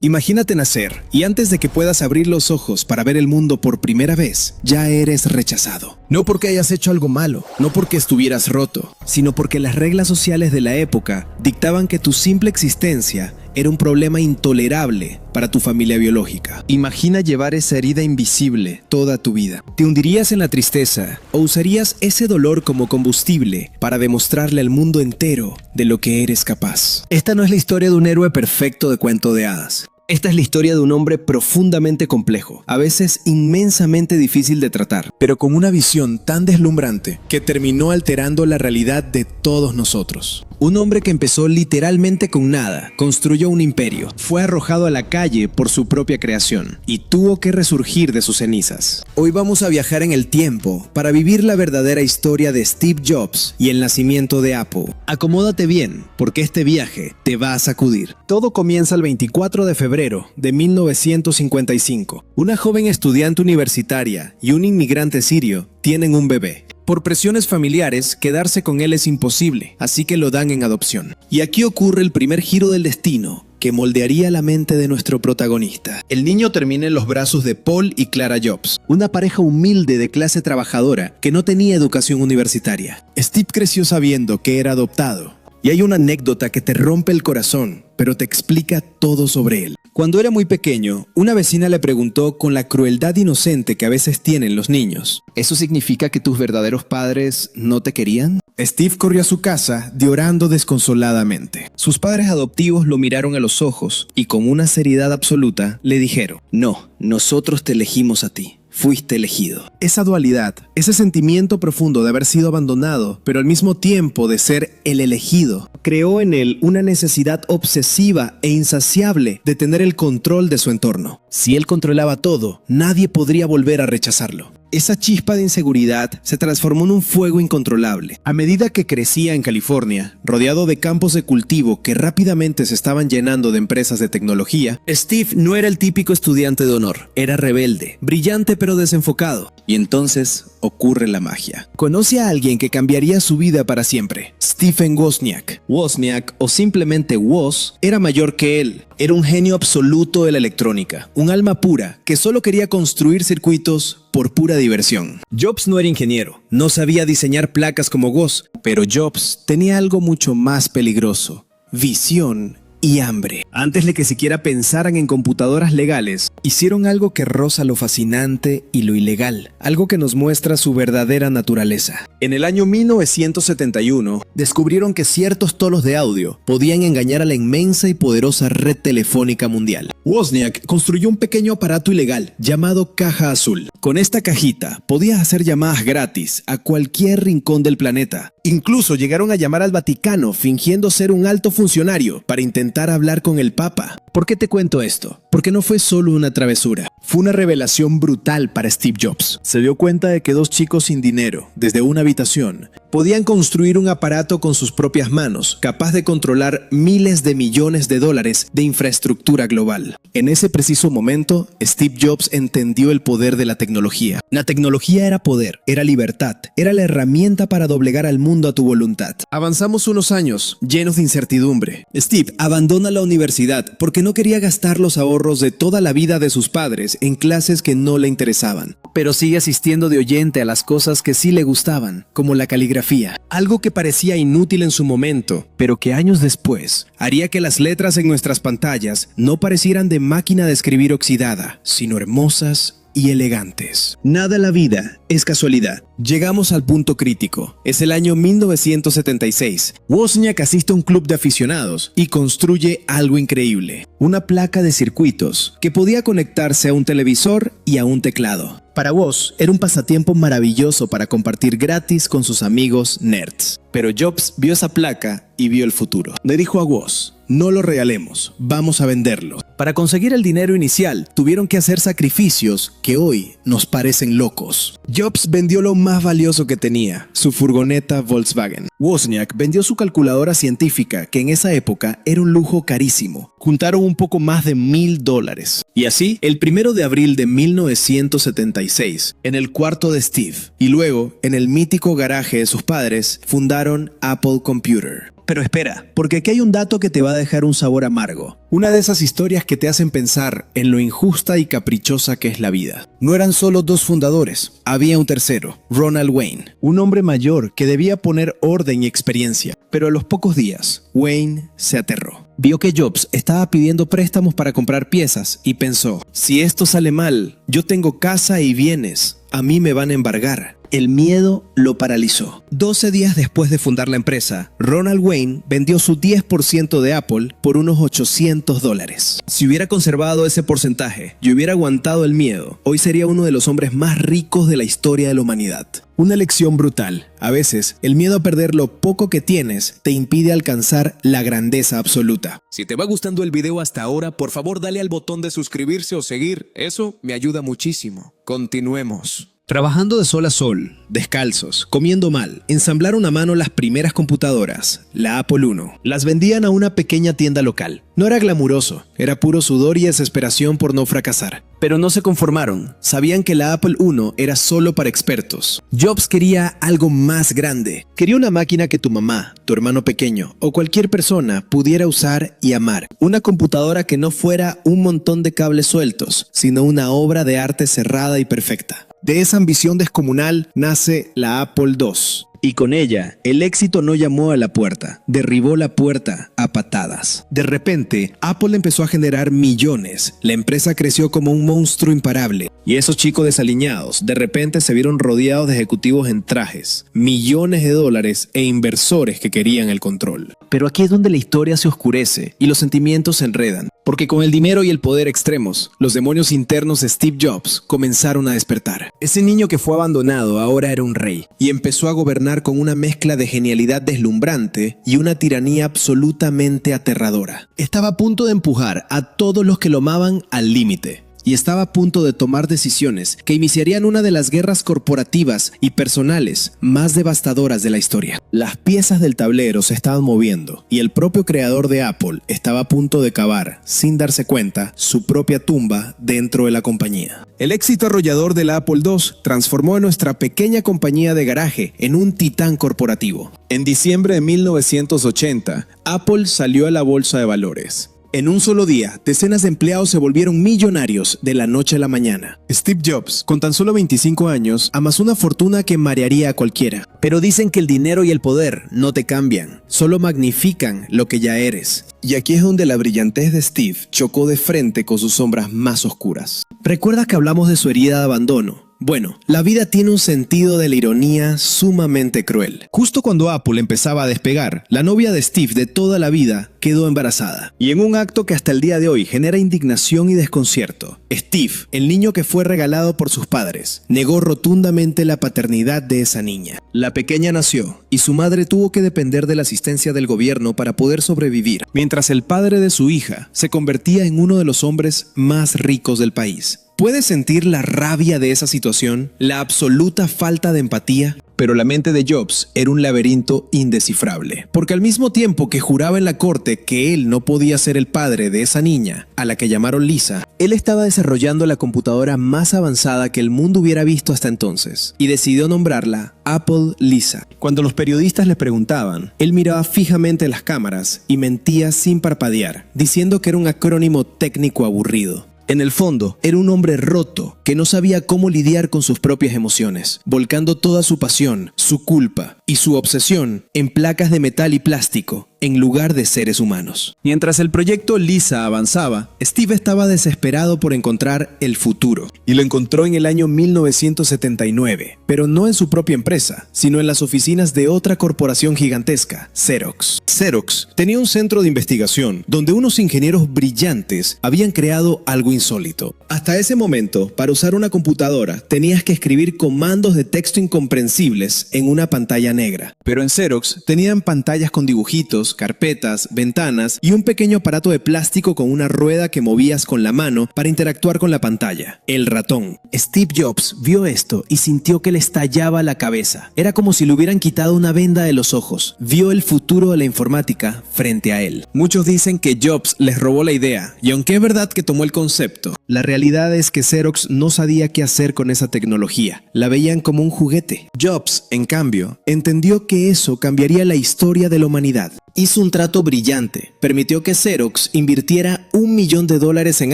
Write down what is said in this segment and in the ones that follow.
Imagínate nacer y antes de que puedas abrir los ojos para ver el mundo por primera vez, ya eres rechazado. No porque hayas hecho algo malo, no porque estuvieras roto, sino porque las reglas sociales de la época dictaban que tu simple existencia era un problema intolerable para tu familia biológica. Imagina llevar esa herida invisible toda tu vida. ¿Te hundirías en la tristeza o usarías ese dolor como combustible para demostrarle al mundo entero de lo que eres capaz? Esta no es la historia de un héroe perfecto de cuento de hadas. Esta es la historia de un hombre profundamente complejo, a veces inmensamente difícil de tratar, pero con una visión tan deslumbrante que terminó alterando la realidad de todos nosotros. Un hombre que empezó literalmente con nada, construyó un imperio, fue arrojado a la calle por su propia creación y tuvo que resurgir de sus cenizas. Hoy vamos a viajar en el tiempo para vivir la verdadera historia de Steve Jobs y el nacimiento de Apple. Acomódate bien, porque este viaje te va a sacudir. Todo comienza el 24 de febrero de 1955. Una joven estudiante universitaria y un inmigrante sirio tienen un bebé. Por presiones familiares, quedarse con él es imposible, así que lo dan en adopción. Y aquí ocurre el primer giro del destino que moldearía la mente de nuestro protagonista. El niño termina en los brazos de Paul y Clara Jobs, una pareja humilde de clase trabajadora que no tenía educación universitaria. Steve creció sabiendo que era adoptado. Y hay una anécdota que te rompe el corazón, pero te explica todo sobre él. Cuando era muy pequeño, una vecina le preguntó con la crueldad inocente que a veces tienen los niños: ¿eso significa que tus verdaderos padres no te querían? Steve corrió a su casa llorando desconsoladamente. Sus padres adoptivos lo miraron a los ojos y con una seriedad absoluta le dijeron: no, nosotros te elegimos a ti. Fuiste elegido. Esa dualidad, ese sentimiento profundo de haber sido abandonado, pero al mismo tiempo de ser el elegido, creó en él una necesidad obsesiva e insaciable de tener el control de su entorno. Si él controlaba todo, nadie podría volver a rechazarlo. Esa chispa de inseguridad se transformó en un fuego incontrolable. A medida que crecía en California, rodeado de campos de cultivo que rápidamente se estaban llenando de empresas de tecnología, Steve no era el típico estudiante de honor. Era rebelde, brillante pero desenfocado. Y entonces ocurre la magia. Conoce a alguien que cambiaría su vida para siempre: Stephen Wozniak. Wozniak, o simplemente Woz, era mayor que él. Era un genio absoluto de la electrónica, un alma pura que solo quería construir circuitos por pura diversión. Jobs no era ingeniero, no sabía diseñar placas como Woz, pero Jobs tenía algo mucho más peligroso: visión y hambre. Antes de que siquiera pensaran en computadoras legales, hicieron algo que roza lo fascinante y lo ilegal, algo que nos muestra su verdadera naturaleza. En el año 1971, descubrieron que ciertos tonos de audio podían engañar a la inmensa y poderosa red telefónica mundial. Wozniak construyó un pequeño aparato ilegal llamado caja azul. Con esta cajita podías hacer llamadas gratis a cualquier rincón del planeta. Incluso llegaron a llamar al Vaticano fingiendo ser un alto funcionario para intentar hablar con el Papa. ¿Por qué te cuento esto? Porque no fue solo una travesura. Fue una revelación brutal para Steve Jobs. Se dio cuenta de que dos chicos sin dinero, desde una habitación, podían construir un aparato con sus propias manos, capaz de controlar miles de millones de dólares de infraestructura global. En ese preciso momento, Steve Jobs entendió el poder de la tecnología. La tecnología era poder, era libertad, era la herramienta para doblegar al mundo a tu voluntad. Avanzamos unos años, llenos de incertidumbre. Steve abandona la universidad porque no quería gastar los ahorros de toda la vida de sus padres en clases que no le interesaban. Pero sigue asistiendo de oyente a las cosas que sí le gustaban, como la caligrafía. Algo que parecía inútil en su momento, pero que años después haría que las letras en nuestras pantallas no parecieran de máquina de escribir oxidada, sino hermosas y elegantes. Nada en la vida es casualidad. Llegamos al punto crítico. Es el año 1976. Wozniak asiste a un club de aficionados y construye algo increíble: una placa de circuitos que podía conectarse a un televisor y a un teclado. Para Woz era un pasatiempo maravilloso para compartir gratis con sus amigos nerds. Pero Jobs vio esa placa y vio el futuro. Le dijo a Woz: no lo regalemos, vamos a venderlo. Para conseguir el dinero inicial, tuvieron que hacer sacrificios que hoy nos parecen locos. Jobs vendió lo más valioso que tenía: su furgoneta Volkswagen. Wozniak vendió su calculadora científica, que en esa época era un lujo carísimo. Juntaron un poco más de $1000. Y así, el 1 de abril de 1976, en el cuarto de Steve, y luego en el mítico garaje de sus padres, fundaron Apple Computer. Pero espera, porque aquí hay un dato que te va a dejar un sabor amargo. Una de esas historias que te hacen pensar en lo injusta y caprichosa que es la vida. No eran solo dos fundadores, había un tercero, Ronald Wayne, un hombre mayor que debía poner orden y experiencia. Pero a los pocos días, Wayne se aterró. Vio que Jobs estaba pidiendo préstamos para comprar piezas y pensó, si esto sale mal, yo tengo casa y bienes, a mí me van a embargar. El miedo lo paralizó. 12 días después de fundar la empresa, Ronald Wayne vendió su 10% de Apple por unos $800. Si hubiera conservado ese porcentaje y hubiera aguantado el miedo, hoy sería uno de los hombres más ricos de la historia de la humanidad. Una lección brutal. A veces, el miedo a perder lo poco que tienes te impide alcanzar la grandeza absoluta. Si te va gustando el video hasta ahora, por favor dale al botón de suscribirse o seguir. Eso me ayuda muchísimo. Continuemos. Trabajando de sol a sol, descalzos, comiendo mal, ensamblaron a mano las primeras computadoras, la Apple I. Las vendían a una pequeña tienda local. No era glamuroso, era puro sudor y desesperación por no fracasar. Pero no se conformaron, sabían que la Apple I era solo para expertos. Jobs quería algo más grande. Quería una máquina que tu mamá, tu hermano pequeño o cualquier persona pudiera usar y amar. Una computadora que no fuera un montón de cables sueltos, sino una obra de arte cerrada y perfecta. De esa ambición descomunal nace la Apple II. Y con ella, el éxito no llamó a la puerta, derribó la puerta a patadas. De repente, Apple empezó a generar millones. La empresa creció como un monstruo imparable. Y esos chicos desaliñados, de repente se vieron rodeados de ejecutivos en trajes, millones de dólares e inversores que querían el control. Pero aquí es donde la historia se oscurece y los sentimientos se enredan. Porque con el dinero y el poder extremos, los demonios internos de Steve Jobs comenzaron a despertar. Ese niño que fue abandonado ahora era un rey y empezó a gobernar con una mezcla de genialidad deslumbrante y una tiranía absolutamente aterradora. Estaba a punto de empujar a todos los que lo amaban al límite. Y estaba a punto de tomar decisiones que iniciarían una de las guerras corporativas y personales más devastadoras de la historia. Las piezas del tablero se estaban moviendo y el propio creador de Apple estaba a punto de cavar, sin darse cuenta, su propia tumba dentro de la compañía. El éxito arrollador de la Apple II transformó a nuestra pequeña compañía de garaje en un titán corporativo. En diciembre de 1980, Apple salió a la bolsa de valores. En un solo día, decenas de empleados se volvieron millonarios de la noche a la mañana. Steve Jobs, con tan solo 25 años, amasó una fortuna que marearía a cualquiera. Pero dicen que el dinero y el poder no te cambian, solo magnifican lo que ya eres. Y aquí es donde la brillantez de Steve chocó de frente con sus sombras más oscuras. ¿Recuerdas que hablamos de su herida de abandono? Bueno, la vida tiene un sentido de la ironía sumamente cruel. Justo cuando Apple empezaba a despegar, la novia de Steve de toda la vida quedó embarazada. Y en un acto que hasta el día de hoy genera indignación y desconcierto, Steve, el niño que fue regalado por sus padres, negó rotundamente la paternidad de esa niña. La pequeña nació y su madre tuvo que depender de la asistencia del gobierno para poder sobrevivir, mientras el padre de su hija se convertía en uno de los hombres más ricos del país. ¿Puedes sentir la rabia de esa situación? ¿La absoluta falta de empatía? Pero la mente de Jobs era un laberinto indescifrable, porque al mismo tiempo que juraba en la corte que él no podía ser el padre de esa niña, a la que llamaron Lisa, él estaba desarrollando la computadora más avanzada que el mundo hubiera visto hasta entonces, y decidió nombrarla Apple Lisa. Cuando los periodistas le preguntaban, él miraba fijamente las cámaras y mentía sin parpadear, diciendo que era un acrónimo técnico aburrido. En el fondo, era un hombre roto que no sabía cómo lidiar con sus propias emociones, volcando toda su pasión, su culpa y su obsesión en placas de metal y plástico, en lugar de seres humanos. Mientras el proyecto Lisa avanzaba, Steve estaba desesperado por encontrar el futuro, y lo encontró en el año 1979, pero no en su propia empresa, sino en las oficinas de otra corporación gigantesca, Xerox. Xerox tenía un centro de investigación donde unos ingenieros brillantes habían creado algo insólito. Hasta ese momento, para usar una computadora, tenías que escribir comandos de texto incomprensibles en una pantalla negra. Pero en Xerox tenían pantallas con dibujitos, carpetas, ventanas y un pequeño aparato de plástico con una rueda que movías con la mano para interactuar con la pantalla, el ratón. Steve Jobs vio esto y sintió que le estallaba la cabeza. Era como si le hubieran quitado una venda de los ojos. Vio el futuro de la informática frente a él. Muchos dicen que Jobs les robó la idea, y aunque es verdad que tomó el concepto, la realidad es que Xerox no sabía qué hacer con esa tecnología. La veían como un juguete. Jobs, en cambio, entendió que eso cambiaría la historia de la humanidad. hizo un trato brillante. Permitió que Xerox invirtiera $1 millón en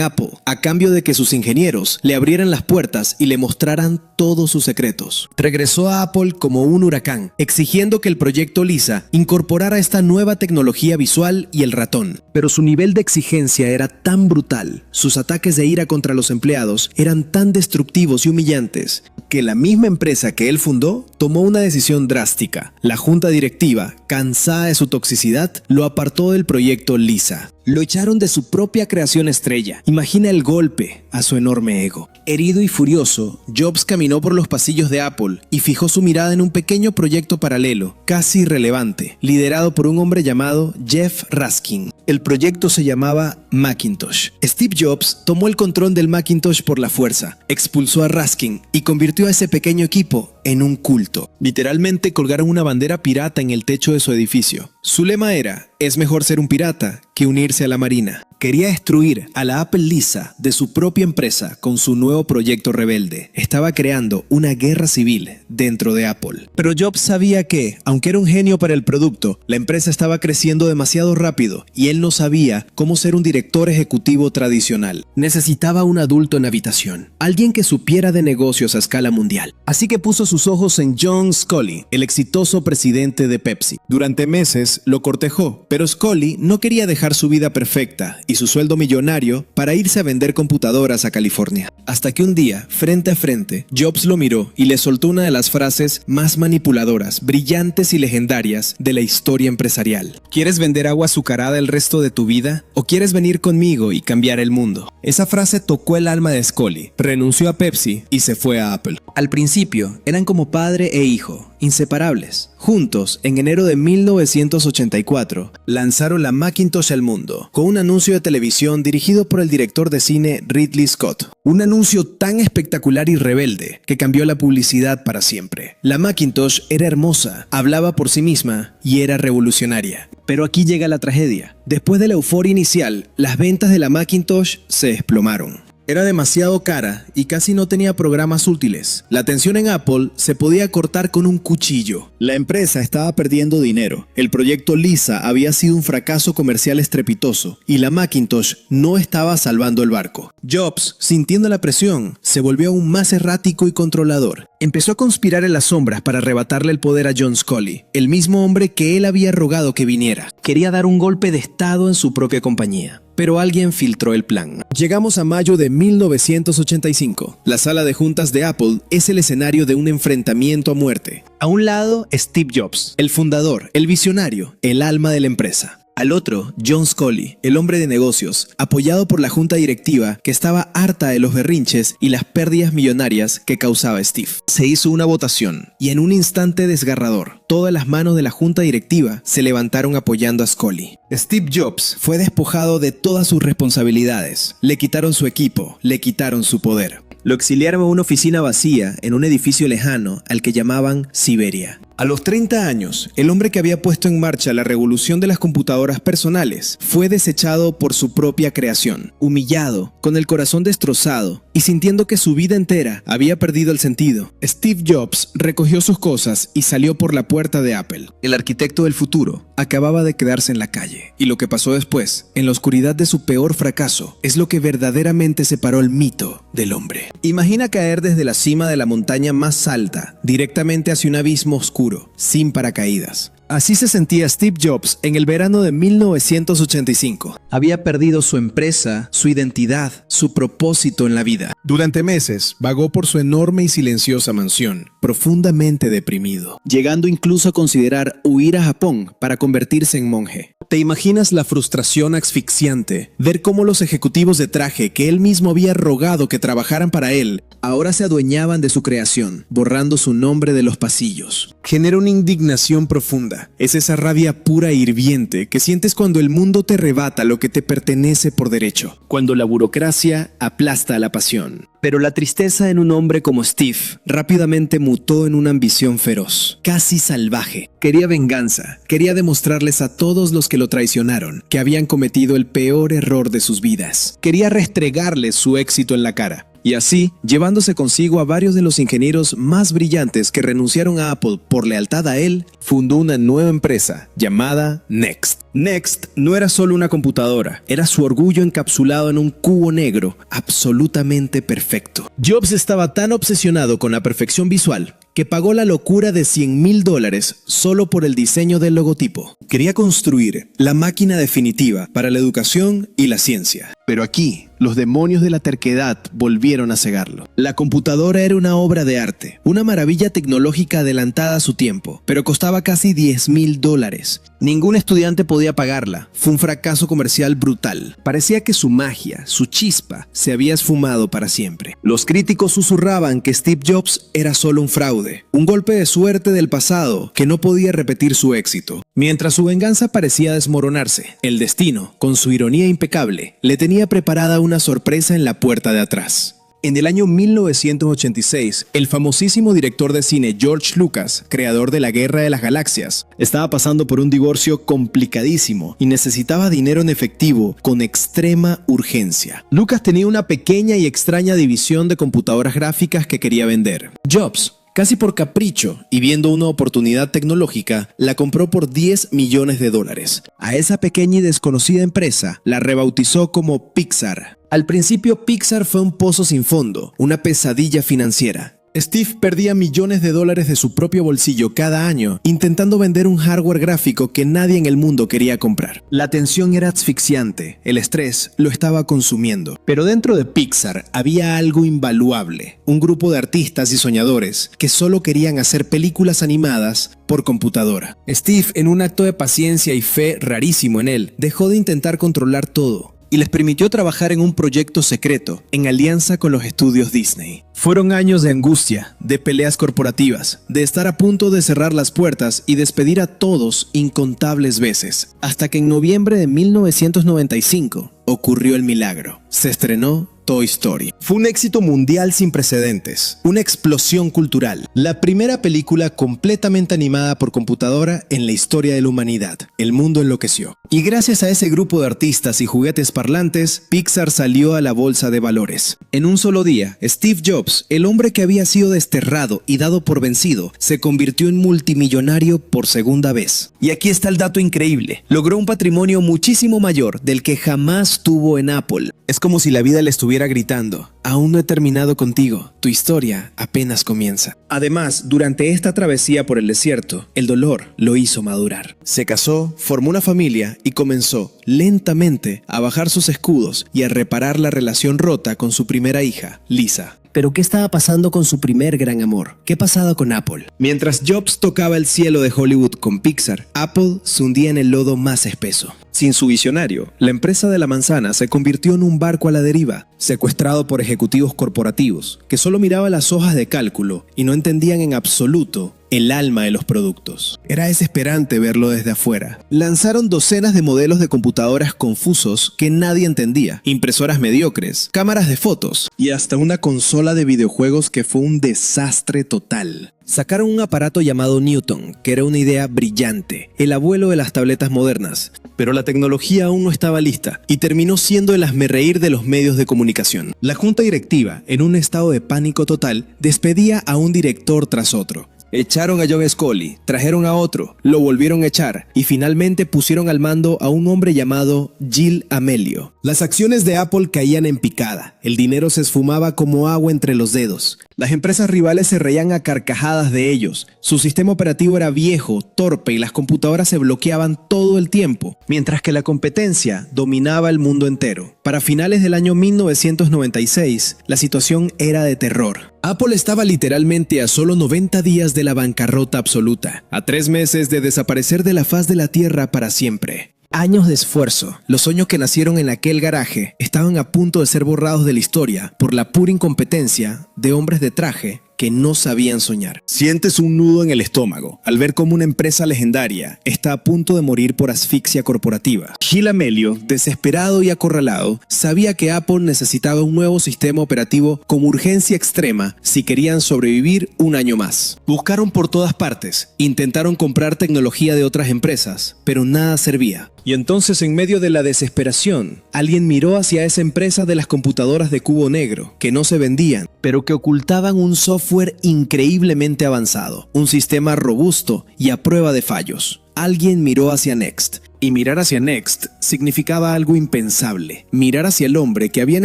Apple, a cambio de que sus ingenieros le abrieran las puertas y le mostraran todos sus secretos. Regresó a Apple como un huracán, exigiendo que el proyecto Lisa incorporara esta nueva tecnología visual y el ratón. Pero su nivel de exigencia era tan brutal, sus ataques de ira contra los empleados eran tan destructivos y humillantes, que la misma empresa que él fundó tomó una decisión drástica. La junta directiva, cansada de su toxicidad, lo apartó del proyecto Lisa. Lo echaron de su propia creación estrella. Imagina el golpe a su enorme ego. Herido y furioso, Jobs caminó por los pasillos de Apple y fijó su mirada en un pequeño proyecto paralelo, casi irrelevante, liderado por un hombre llamado Jeff Raskin. El proyecto se llamaba Macintosh. Steve Jobs tomó el control del Macintosh por la fuerza, expulsó a Raskin y convirtió a ese pequeño equipo en un culto. Literalmente colgaron una bandera pirata en el techo de su edificio. Su lema era: es mejor ser un pirata que unirse a la marina. Quería destruir a la Apple Lisa de su propia empresa con su nuevo proyecto rebelde. Estaba creando una guerra civil dentro de Apple. Pero Jobs sabía que, aunque era un genio para el producto, la empresa estaba creciendo demasiado rápido y él no sabía cómo ser un director ejecutivo tradicional. Necesitaba un adulto en habitación, alguien que supiera de negocios a escala mundial. Así que puso sus ojos en John Sculley, el exitoso presidente de Pepsi. Durante meses lo cortejó, pero Sculley no quería dejar su vida perfecta y su sueldo millonario para irse a vender computadoras a California. Hasta que un día, frente a frente, Jobs lo miró y le soltó una de las frases más manipuladoras, brillantes y legendarias de la historia empresarial. ¿Quieres vender agua azucarada el resto de tu vida? ¿O quieres venir conmigo y cambiar el mundo? Esa frase tocó el alma de Sculley. Renunció a Pepsi y se fue a Apple. Al principio, eran como padre e hijo, inseparables. Juntos, en enero de 1984, lanzaron la Macintosh al mundo, con un anuncio de televisión dirigido por el director de cine Ridley Scott. Un anuncio tan espectacular y rebelde que cambió la publicidad para siempre. La Macintosh era hermosa, hablaba por sí misma y era revolucionaria. Pero aquí llega la tragedia. Después de la euforia inicial, las ventas de la Macintosh se desplomaron. Era demasiado cara y casi no tenía programas útiles. La atención en Apple se podía cortar con un cuchillo. La empresa estaba perdiendo dinero. El proyecto Lisa había sido un fracaso comercial estrepitoso y la Macintosh no estaba salvando el barco. Jobs, sintiendo la presión, se volvió aún más errático y controlador. Empezó a conspirar en las sombras para arrebatarle el poder a John Sculley, el mismo hombre que él había rogado que viniera. Quería dar un golpe de estado en su propia compañía. Pero alguien filtró el plan. Llegamos a mayo de 1985. La sala de juntas de Apple es el escenario de un enfrentamiento a muerte. A un lado, Steve Jobs, el fundador, el visionario, el alma de la empresa. Al otro, John Sculley, el hombre de negocios, apoyado por la junta directiva que estaba harta de los berrinches y las pérdidas millonarias que causaba Steve. Se hizo una votación y en un instante desgarrador, todas las manos de la junta directiva se levantaron apoyando a Sculley. Steve Jobs fue despojado de todas sus responsabilidades. Le quitaron su equipo, le quitaron su poder. Lo exiliaron a una oficina vacía en un edificio lejano al que llamaban Siberia. A los 30 años, el hombre que había puesto en marcha la revolución de las computadoras personales fue desechado por su propia creación. Humillado, con el corazón destrozado y sintiendo que su vida entera había perdido el sentido, Steve Jobs recogió sus cosas y salió por la puerta de Apple. El arquitecto del futuro acababa de quedarse en la calle. Y lo que pasó después, en la oscuridad de su peor fracaso, es lo que verdaderamente separó el mito del hombre. Imagina caer desde la cima de la montaña más alta, directamente hacia un abismo oscuro, sin paracaídas. Así se sentía Steve Jobs en el verano de 1985. Había perdido su empresa, su identidad, su propósito en la vida. Durante meses, vagó por su enorme y silenciosa mansión, profundamente deprimido, llegando incluso a considerar huir a Japón para convertirse en monje. ¿Te imaginas la frustración asfixiante? Ver cómo los ejecutivos de traje que él mismo había rogado que trabajaran para él, ahora se adueñaban de su creación, borrando su nombre de los pasillos. Genera una indignación profunda. Es esa rabia pura e hirviente que sientes cuando el mundo te arrebata lo que te pertenece por derecho, cuando la burocracia aplasta a la pasión. Pero la tristeza en un hombre como Steve rápidamente mutó en una ambición feroz, casi salvaje. Quería venganza, quería demostrarles a todos los que lo traicionaron que habían cometido el peor error de sus vidas. Quería restregarles su éxito en la cara. y así llevándose consigo a varios de los ingenieros más brillantes que renunciaron a Apple por lealtad a él, fundó una nueva empresa llamada Next. Next no era solo una computadora, era su orgullo encapsulado en un cubo negro absolutamente perfecto. Jobs estaba tan obsesionado con la perfección visual que pagó la locura de $100,000 solo por el diseño del logotipo. Quería construir la máquina definitiva para la educación y la ciencia. Pero aquí, los demonios de la terquedad volvieron a cegarlo. La computadora era una obra de arte, una maravilla tecnológica adelantada a su tiempo, pero costaba casi $10,000. Ningún estudiante podía pagarla. Fue un fracaso comercial brutal. Parecía que su magia, su chispa, se había esfumado para siempre. Los críticos susurraban que Steve Jobs era solo un fraude, un golpe de suerte del pasado que no podía repetir su éxito. Mientras su venganza parecía desmoronarse, el destino, con su ironía impecable, le tenía preparada una sorpresa en la puerta de atrás. En el año 1986, el famosísimo director de cine George Lucas, creador de La Guerra de las Galaxias, estaba pasando por un divorcio complicadísimo y necesitaba dinero en efectivo con extrema urgencia. Lucas tenía una pequeña y extraña división de computadoras gráficas que quería vender. Jobs, casi por capricho y viendo una oportunidad tecnológica, la compró por $10 millones. A esa pequeña y desconocida empresa la rebautizó como Pixar. Al principio Pixar fue un pozo sin fondo, una pesadilla financiera. Steve perdía $millones de su propio bolsillo cada año intentando vender un hardware gráfico que nadie en el mundo quería comprar. La tensión era asfixiante, el estrés lo estaba consumiendo. Pero dentro de Pixar había algo invaluable, un grupo de artistas y soñadores que solo querían hacer películas animadas por computadora. Steve, en un acto de paciencia y fe rarísimo en él, dejó de intentar controlar todo y les permitió trabajar en un proyecto secreto, en alianza con los estudios Disney. Fueron años de angustia, de peleas corporativas, de estar a punto de cerrar las puertas y despedir a todos incontables veces, hasta que en noviembre de 1995 ocurrió el milagro. Se estrenó Toy Story. Fue un éxito mundial sin precedentes, una explosión cultural, la primera película completamente animada por computadora en la historia de la humanidad. El mundo enloqueció. Y gracias a ese grupo de artistas y juguetes parlantes, Pixar salió a la bolsa de valores. En un solo día, Steve Jobs, el hombre que había sido desterrado y dado por vencido, se convirtió en multimillonario por segunda vez. Y aquí está el dato increíble. Logró un patrimonio muchísimo mayor del que jamás tuvo en Apple. Es como si la vida le estuviera gritando: aún no he terminado contigo, tu historia apenas comienza. Además, durante esta travesía por el desierto, el dolor lo hizo madurar. Se casó, formó una familia y comenzó, lentamente, a bajar sus escudos y a reparar la relación rota con su primera hija, Lisa. Pero ¿qué estaba pasando con su primer gran amor? ¿Qué pasaba con Apple? Mientras Jobs tocaba el cielo de Hollywood con Pixar, Apple se hundía en el lodo más espeso. Sin su visionario, la empresa de la manzana se convirtió en un barco a la deriva, secuestrado por ejecutivos corporativos que solo miraban las hojas de cálculo y no entendían en absoluto el alma de los productos. Era desesperante verlo desde afuera. Lanzaron docenas de modelos de computadoras confusos que nadie entendía, impresoras mediocres, cámaras de fotos y hasta una consola de videojuegos que fue un desastre total. Sacaron un aparato llamado Newton, que era una idea brillante, el abuelo de las tabletas modernas, pero la tecnología aún no estaba lista y terminó siendo el hazmerreír de los medios de comunicación. La junta directiva, en un estado de pánico total, despedía a un director tras otro. Echaron a John Sculley, trajeron a otro, lo volvieron a echar y finalmente pusieron al mando a un hombre llamado Gil Amelio. Las acciones de Apple caían en picada, el dinero se esfumaba como agua entre los dedos. Las empresas rivales se reían a carcajadas de ellos. Su sistema operativo era viejo, torpe y las computadoras se bloqueaban todo el tiempo, mientras que la competencia dominaba el mundo entero. Para finales del año 1996, la situación era de terror. Apple estaba literalmente a solo 90 días de la bancarrota absoluta, a 3 meses de desaparecer de la faz de la Tierra para siempre. Años de esfuerzo, los sueños que nacieron en aquel garaje, estaban a punto de ser borrados de la historia por la pura incompetencia de hombres de traje que no sabían soñar. Sientes un nudo en el estómago al ver cómo una empresa legendaria está a punto de morir por asfixia corporativa. Gil Amelio, Desesperado y acorralado, sabía que Apple necesitaba un nuevo sistema operativo con urgencia extrema si querían sobrevivir un año más. Buscaron por todas partes, intentaron comprar tecnología de otras empresas, pero nada servía. Y entonces, en medio de la desesperación, alguien miró hacia esa empresa de las computadoras de cubo negro, que no se vendían, pero que ocultaban un software increíblemente avanzado, un sistema robusto y a prueba de fallos. Alguien miró hacia Next. Y mirar hacia Next significaba algo impensable. Mirar hacia el hombre que habían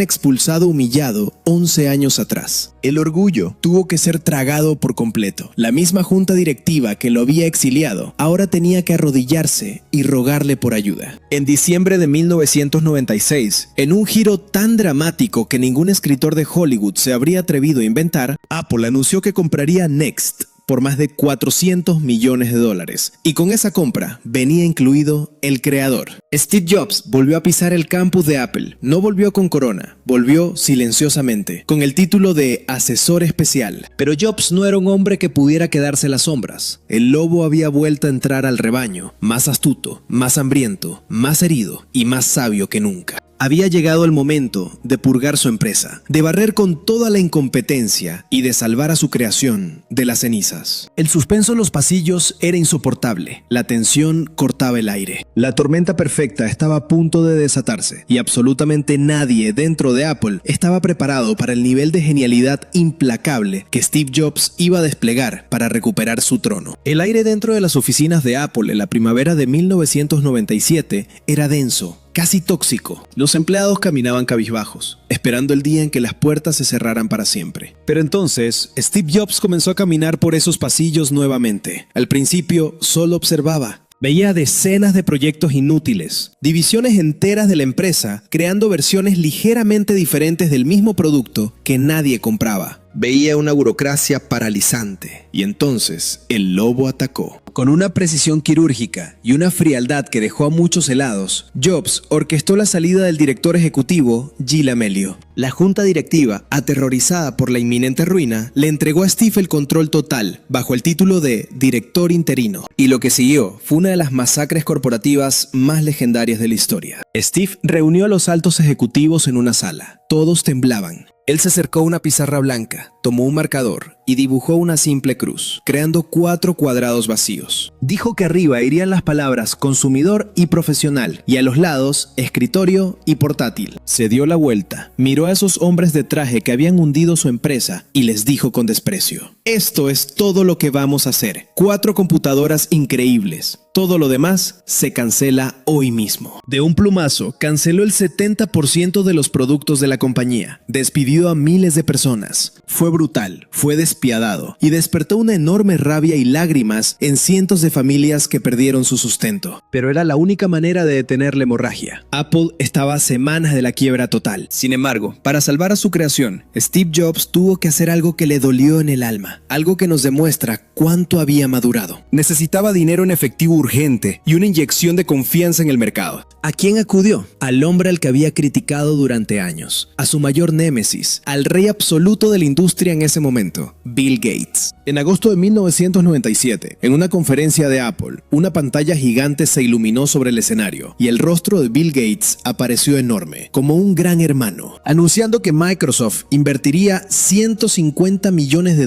expulsado humillado 11 años atrás. El orgullo tuvo que ser tragado por completo. La misma junta directiva que lo había exiliado ahora tenía que arrodillarse y rogarle por ayuda. En diciembre de 1996, en un giro tan dramático que ningún escritor de Hollywood se habría atrevido a inventar, Apple anunció que compraría Next por más de $400 millones. Y con esa compra venía incluido el creador. Steve Jobs volvió a pisar el campus de Apple. No volvió con corona, volvió silenciosamente, con el título de asesor especial. Pero Jobs no era un hombre que pudiera quedarse en las sombras. El lobo había vuelto a entrar al rebaño, más astuto, más hambriento, más herido y más sabio que nunca. Había llegado el momento de purgar su empresa, de barrer con toda la incompetencia y de salvar a su creación de las cenizas. El suspenso en los pasillos era insoportable. La tensión cortaba el aire. La tormenta perfecta estaba a punto de desatarse y absolutamente nadie dentro de Apple estaba preparado para el nivel de genialidad implacable que Steve Jobs iba a desplegar para recuperar su trono. El aire dentro de las oficinas de Apple en la primavera de 1997 era denso, casi tóxico. Los empleados caminaban cabizbajos, esperando el día en que las puertas se cerraran para siempre. Pero entonces, Steve Jobs comenzó a caminar por esos pasillos nuevamente. Al principio, solo observaba. Veía decenas de proyectos inútiles, divisiones enteras de la empresa creando versiones ligeramente diferentes del mismo producto que nadie compraba. Veía una burocracia paralizante. Y entonces, el lobo atacó. Con una precisión quirúrgica y una frialdad que dejó a muchos helados, Jobs orquestó la salida del director ejecutivo, Gil Amelio. La junta directiva, aterrorizada por la inminente ruina, le entregó a Steve el control total, bajo el título de director interino. Y lo que siguió fue una de las masacres corporativas más legendarias de la historia. Steve reunió a los altos ejecutivos en una sala. Todos temblaban. Él se acercó a una pizarra blanca, tomó un marcador y dibujó una simple cruz, creando 4 cuadrados vacíos. Dijo que arriba irían las palabras consumidor y profesional, y a los lados escritorio y portátil. Se dio la vuelta, miró a esos hombres de traje que habían hundido su empresa y les dijo con desprecio: esto es todo lo que vamos a hacer. 4 computadoras increíbles. Todo lo demás se cancela hoy mismo. De un plumazo, canceló el 70% de los productos de la compañía. Despidió a miles de personas. Fue brutal, fue despiadado y despertó una enorme rabia y lágrimas en cientos de familias que perdieron su sustento. Pero era la única manera de detener la hemorragia. Apple estaba a semanas de la quiebra total. Sin embargo, para salvar a su creación, Steve Jobs tuvo que hacer algo que le dolió en el alma. Algo que nos demuestra cuánto había madurado. Necesitaba dinero en efectivo urgente y una inyección de confianza en el mercado. ¿A quién acudió? Al hombre al que había criticado durante años, a su mayor némesis, al rey absoluto de la industria en ese momento, Bill Gates. En agosto de 1997, en una conferencia de Apple, una pantalla gigante se iluminó sobre el escenario y el rostro de Bill Gates apareció enorme, como un gran hermano, anunciando que Microsoft invertiría $150 millones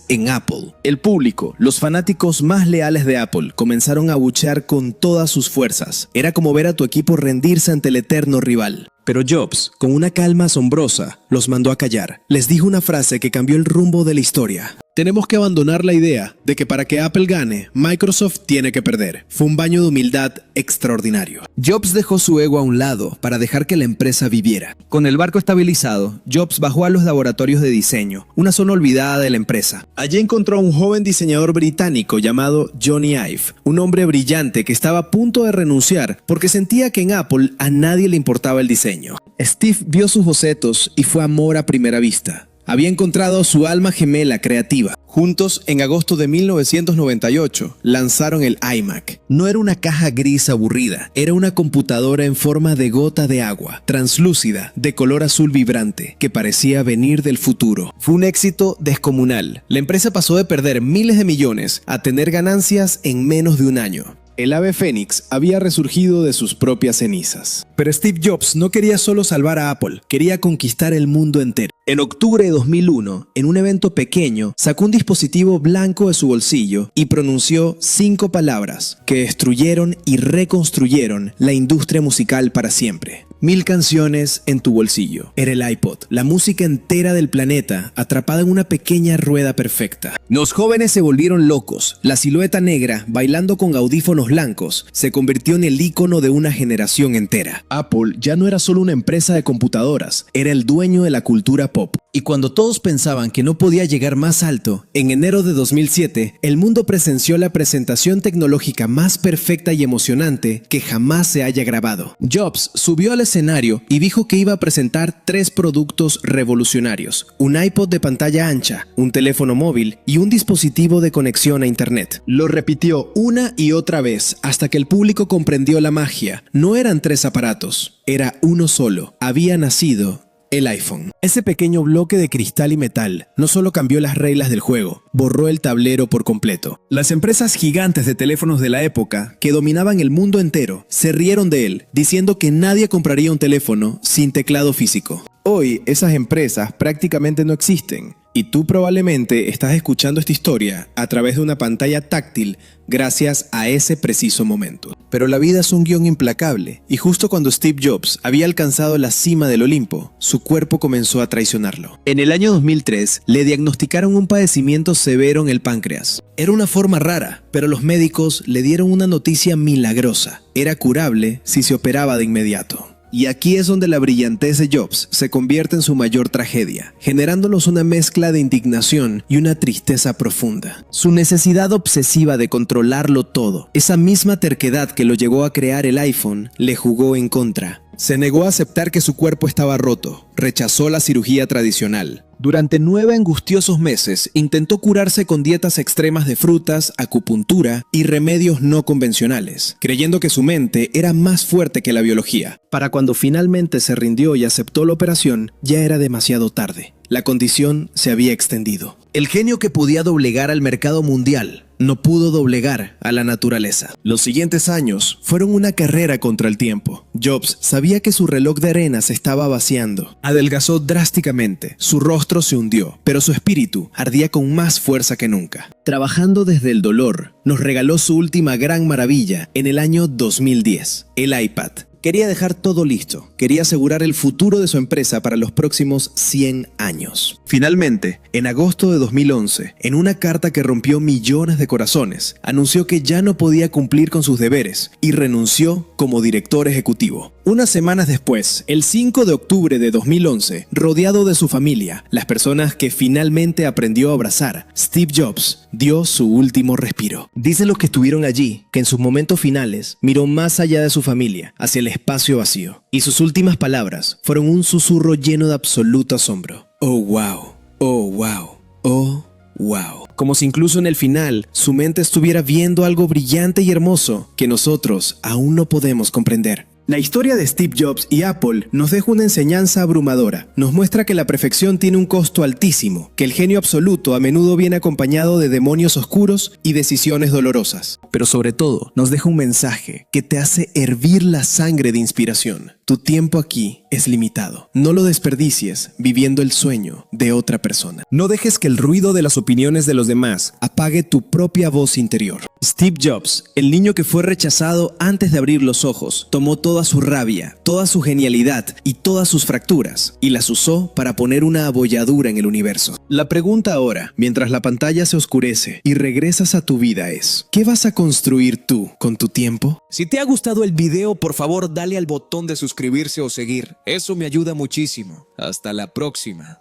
en Apple. El público, los fanáticos más leales de Apple, comenzaron a abuchear con todas sus fuerzas. Era como ver a tu equipo rendirse ante el eterno rival. Pero Jobs, con una calma asombrosa, los mandó a callar. Les dijo una frase que cambió el rumbo de la historia. Tenemos que abandonar la idea de que para que Apple gane, Microsoft tiene que perder. Fue un baño de humildad extraordinario. Jobs dejó su ego a un lado para dejar que la empresa viviera. Con el barco estabilizado, Jobs bajó a los laboratorios de diseño, una zona olvidada de la empresa. Allí encontró a un joven diseñador británico llamado Johnny Ive, un hombre brillante que estaba a punto de renunciar porque sentía que en Apple a nadie le importaba el diseño. Steve vio sus bocetos y fue amor a primera vista. había encontrado su alma gemela creativa. Juntos, en agosto de 1998, lanzaron el iMac. No era una caja gris aburrida, era una computadora en forma de gota de agua, translúcida, de color azul vibrante, que parecía venir del futuro. Fue un éxito descomunal. La empresa pasó de perder miles de millones a tener ganancias en menos de un año. El ave fénix había resurgido de sus propias cenizas. Pero Steve Jobs no quería solo salvar a Apple, quería conquistar el mundo entero. En octubre de 2001, en un evento pequeño, sacó un dispositivo blanco de su bolsillo y pronunció 5 palabras que destruyeron y reconstruyeron la industria musical para siempre. 1000 canciones en tu bolsillo. Era el iPod, la música entera del planeta atrapada en una pequeña rueda perfecta. Los jóvenes se volvieron locos. La silueta negra, bailando con audífonos blancos, se convirtió en el ícono de una generación entera. Apple ya no era solo una empresa de computadoras, era el dueño de la cultura pop. Y cuando todos pensaban que no podía llegar más alto, en enero de 2007, el mundo presenció la presentación tecnológica más perfecta y emocionante que jamás se haya grabado. Jobs subió al escenario y dijo que iba a presentar 3 productos revolucionarios: un iPod de pantalla ancha, un teléfono móvil y un dispositivo de conexión a internet. Lo repitió una y otra vez hasta que el público comprendió la magia. No eran 3 aparatos, era uno solo. Había nacido el iPhone. Ese pequeño bloque de cristal y metal no solo cambió las reglas del juego, borró el tablero por completo. Las empresas gigantes de teléfonos de la época, que dominaban el mundo entero, se rieron de él, diciendo que nadie compraría un teléfono sin teclado físico. Hoy, esas empresas prácticamente no existen, y tú probablemente estás escuchando esta historia a través de una pantalla táctil gracias a ese preciso momento. Pero la vida es un guión implacable, y justo cuando Steve Jobs había alcanzado la cima del Olimpo, su cuerpo comenzó a traicionarlo. En el año 2003, le diagnosticaron un padecimiento severo en el páncreas. Era una forma rara, pero los médicos le dieron una noticia milagrosa. Era curable si se operaba de inmediato. Y aquí es donde la brillantez de Jobs se convierte en su mayor tragedia, generándonos una mezcla de indignación y una tristeza profunda. Su necesidad obsesiva de controlarlo todo, esa misma terquedad que lo llevó a crear el iPhone, le jugó en contra. Se negó a aceptar que su cuerpo estaba roto, rechazó la cirugía tradicional. Durante 9 angustiosos meses intentó curarse con dietas extremas de frutas, acupuntura y remedios no convencionales, creyendo que su mente era más fuerte que la biología. Para cuando finalmente se rindió y aceptó la operación, ya era demasiado tarde. La condición se había extendido. El genio que podía doblegar al mercado mundial no pudo doblegar a la naturaleza. Los siguientes años fueron una carrera contra el tiempo. Jobs sabía que su reloj de arena se estaba vaciando. Adelgazó drásticamente, su rostro se hundió, pero su espíritu ardía con más fuerza que nunca. Trabajando desde el dolor, nos regaló su última gran maravilla en el año 2010, el iPad. Quería dejar todo listo, quería asegurar el futuro de su empresa para los próximos 100 años. Finalmente, en agosto de 2011, en una carta que rompió millones de corazones, anunció que ya no podía cumplir con sus deberes y renunció como director ejecutivo. Unas semanas después, el 5 de octubre de 2011, rodeado de su familia, las personas que finalmente aprendió a abrazar, Steve Jobs dio su último respiro. Dicen los que estuvieron allí que en sus momentos finales miró más allá de su familia, hacia el espacio vacío, y sus últimas palabras fueron un susurro lleno de absoluto asombro. Oh wow, oh wow, oh wow. Como si incluso en el final su mente estuviera viendo algo brillante y hermoso que nosotros aún no podemos comprender. La historia de Steve Jobs y Apple nos deja una enseñanza abrumadora. Nos muestra que la perfección tiene un costo altísimo, que el genio absoluto a menudo viene acompañado de demonios oscuros y decisiones dolorosas. Pero sobre todo, nos deja un mensaje que te hace hervir la sangre de inspiración. Tu tiempo aquí es limitado. No lo desperdicies viviendo el sueño de otra persona. No dejes que el ruido de las opiniones de los demás apague tu propia voz interior. Steve Jobs, el niño que fue rechazado antes de abrir los ojos, tomó toda su rabia, toda su genialidad y todas sus fracturas y las usó para poner una abolladura en el universo. La pregunta ahora, mientras la pantalla se oscurece y regresas a tu vida es: ¿qué vas a construir tú con tu tiempo? Si te ha gustado el video, por favor dale al botón de suscribirse o seguir. Eso me ayuda muchísimo. Hasta la próxima.